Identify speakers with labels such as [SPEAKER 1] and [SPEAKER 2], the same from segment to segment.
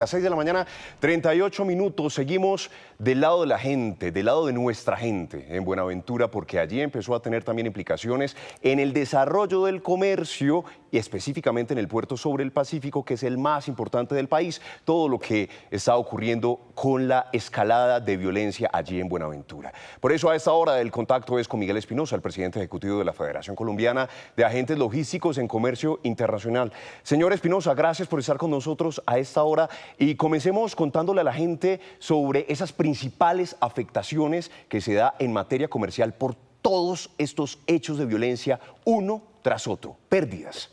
[SPEAKER 1] A 6 de la mañana, 38 minutos. Seguimos del lado de la gente, del lado de nuestra gente en Buenaventura, porque allí empezó a tener también implicaciones en el desarrollo del comercio y específicamente en el puerto sobre el Pacífico, que es el más importante del país. Todo lo que está ocurriendo con la escalada de violencia allí en Buenaventura. Por eso a esta hora el contacto es con Miguel Espinosa, el presidente ejecutivo de la Federación Colombiana de Agentes Logísticos en Comercio Internacional. Señor Espinosa, gracias por estar con nosotros a esta hora. Y comencemos contándole a la gente sobre esas principales afectaciones que se da en materia comercial por todos estos hechos de violencia, uno tras otro. Pérdidas.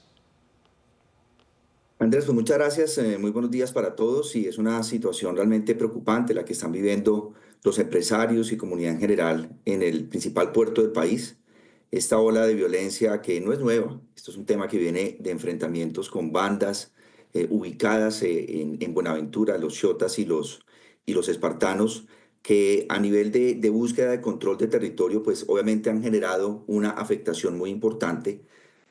[SPEAKER 2] Andrés, pues muchas gracias. Muy buenos días para todos. Y es una situación realmente preocupante la que están viviendo los empresarios y comunidad en general en el principal puerto del país. Esta ola de violencia que no es nueva. Esto es un tema que viene de enfrentamientos con bandas ubicadas en Buenaventura, los Xotas y los espartanos, que a nivel de búsqueda de control de territorio, pues obviamente han generado una afectación muy importante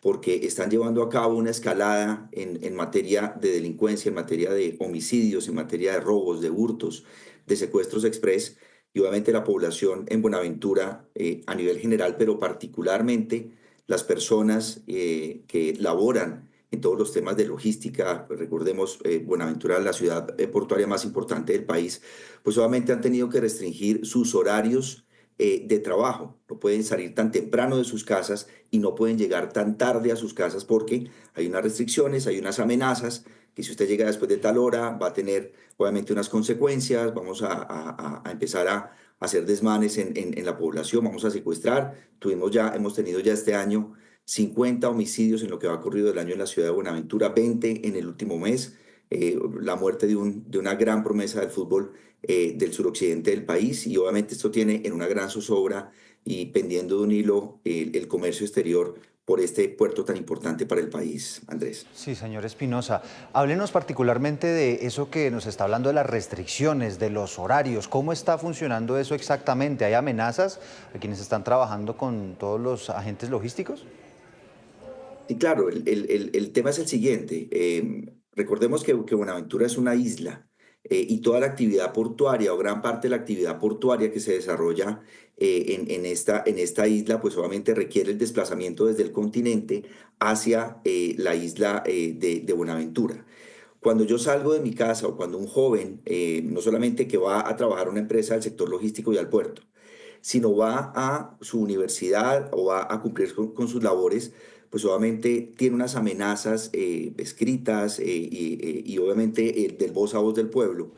[SPEAKER 2] porque están llevando a cabo una escalada en materia de delincuencia, en materia de homicidios, en materia de robos, de hurtos, de secuestros express, y obviamente la población en Buenaventura a nivel general, pero particularmente las personas que laboran en todos los temas de logística. Pues recordemos, Buenaventura, la ciudad portuaria más importante del país, pues obviamente han tenido que restringir sus horarios de trabajo. No pueden salir tan temprano de sus casas y no pueden llegar tan tarde a sus casas porque hay unas restricciones, hay unas amenazas, que si usted llega después de tal hora va a tener obviamente unas consecuencias. Vamos a empezar a hacer desmanes en la población, vamos a secuestrar. Hemos tenido ya este año 50 homicidios en lo que va ocurrido el año en la ciudad de Buenaventura, 20 en el último mes. La muerte de una gran promesa del fútbol del suroccidente del país, y obviamente esto tiene en una gran zozobra y pendiendo de un hilo el comercio exterior por este puerto tan importante para el país, Andrés.
[SPEAKER 3] Sí, señor Espinosa, háblenos particularmente de eso que nos está hablando de las restricciones, de los horarios. ¿Cómo está funcionando eso exactamente? ¿Hay amenazas a quienes están trabajando con todos los agentes logísticos?
[SPEAKER 2] Y claro, el tema es el siguiente. Recordemos que Buenaventura es una isla, y toda la actividad portuaria o gran parte de la actividad portuaria que se desarrolla en esta isla, pues obviamente requiere el desplazamiento desde el continente hacia la isla de Buenaventura. Cuando yo salgo de mi casa o cuando un joven, no solamente que va a trabajar en una empresa del sector logístico y al puerto, sino va a su universidad o va a cumplir con sus labores, pues obviamente tiene unas amenazas escritas y obviamente del voz a voz del pueblo,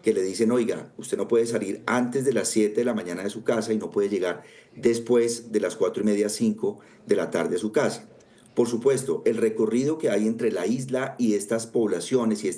[SPEAKER 2] que le dicen: oiga, usted no puede salir antes de las 7 de la mañana de su casa y no puede llegar después de las 4:30, 5 de la tarde a su casa. Por supuesto, el recorrido que hay entre la isla y estas poblaciones y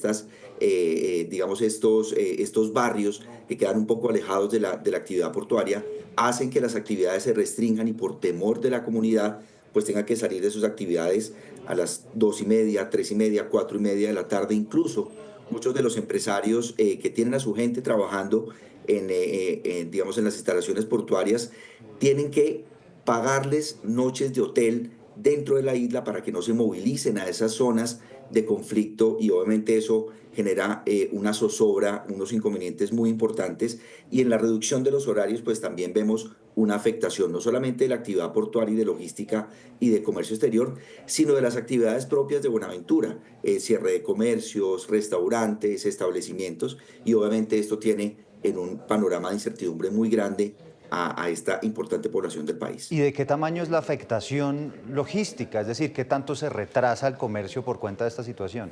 [SPEAKER 2] digamos, estos barrios que quedan un poco alejados de la actividad portuaria, hacen que las actividades se restrinjan y por temor de la comunidad, pues tengan que salir de sus actividades a las 2:30, 3:30, 4:30 de la tarde. Incluso muchos de los empresarios que tienen a su gente trabajando digamos, en las instalaciones portuarias, tienen que pagarles noches de hotel dentro de la isla para que no se movilicen a esas zonas de conflicto, y obviamente eso genera una zozobra, unos inconvenientes muy importantes. Y en la reducción de los horarios pues también vemos una afectación no solamente de la actividad portuaria y de logística y de comercio exterior, sino de las actividades propias de Buenaventura, cierre de comercios, restaurantes, establecimientos, y obviamente esto tiene en un panorama de incertidumbre muy grande a esta importante población del país.
[SPEAKER 3] ¿Y de qué tamaño es la afectación logística? Es decir, ¿qué tanto se retrasa el comercio por cuenta de esta situación?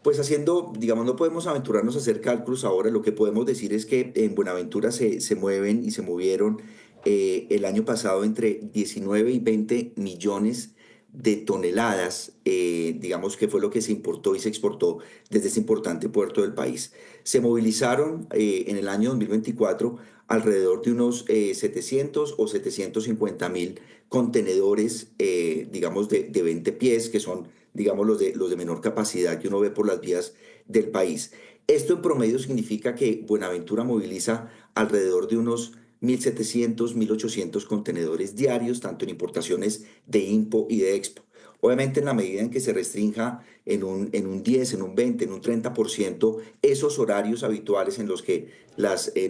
[SPEAKER 2] Pues haciendo, digamos, no podemos aventurarnos a hacer cálculos ahora. Lo que podemos decir es que en Buenaventura se mueven y se movieron el año pasado entre 19 y 20 millones de toneladas, digamos que fue lo que se importó y se exportó desde ese importante puerto del país. Se movilizaron en el año 2024 alrededor de unos 700 o 750.000 contenedores, digamos, de 20 pies, que son, digamos, los de menor capacidad que uno ve por las vías del país. Esto en promedio significa que Buenaventura moviliza alrededor de unos 1.700, 1.800 contenedores diarios, tanto en importaciones de IMPO y de EXPO. Obviamente en la medida en que se restrinja en un 10, en un 20, en un 30% esos horarios habituales en los que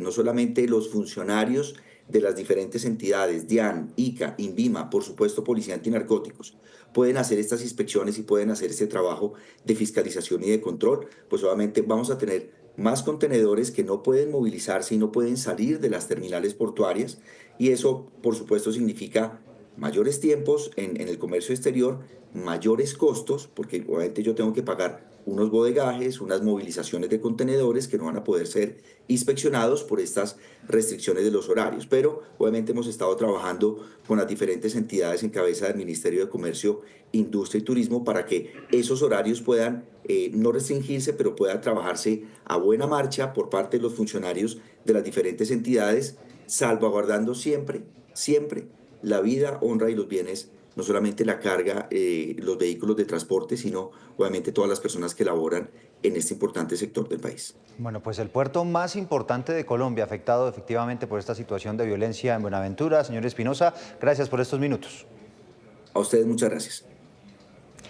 [SPEAKER 2] no solamente los funcionarios de las diferentes entidades, DIAN, ICA, INVIMA, por supuesto Policía Antinarcóticos, pueden hacer estas inspecciones y pueden hacer este trabajo de fiscalización y de control, pues obviamente vamos a tener más contenedores que no pueden movilizarse y no pueden salir de las terminales portuarias, y eso por supuesto significa mayores tiempos en el comercio exterior, mayores costos, porque obviamente yo tengo que pagar unos bodegajes, unas movilizaciones de contenedores que no van a poder ser inspeccionados por estas restricciones de los horarios. Pero obviamente hemos estado trabajando con las diferentes entidades en cabeza del Ministerio de Comercio, Industria y Turismo para que esos horarios puedan no restringirse, pero puedan trabajarse a buena marcha por parte de los funcionarios de las diferentes entidades, salvaguardando siempre, siempre la vida, honra y los bienes, no solamente la carga, los vehículos de transporte, sino obviamente todas las personas que laboran en este importante sector del país.
[SPEAKER 3] Bueno, pues el puerto más importante de Colombia, afectado efectivamente por esta situación de violencia en Buenaventura. Señor Espinosa, gracias por estos minutos.
[SPEAKER 2] A ustedes muchas gracias.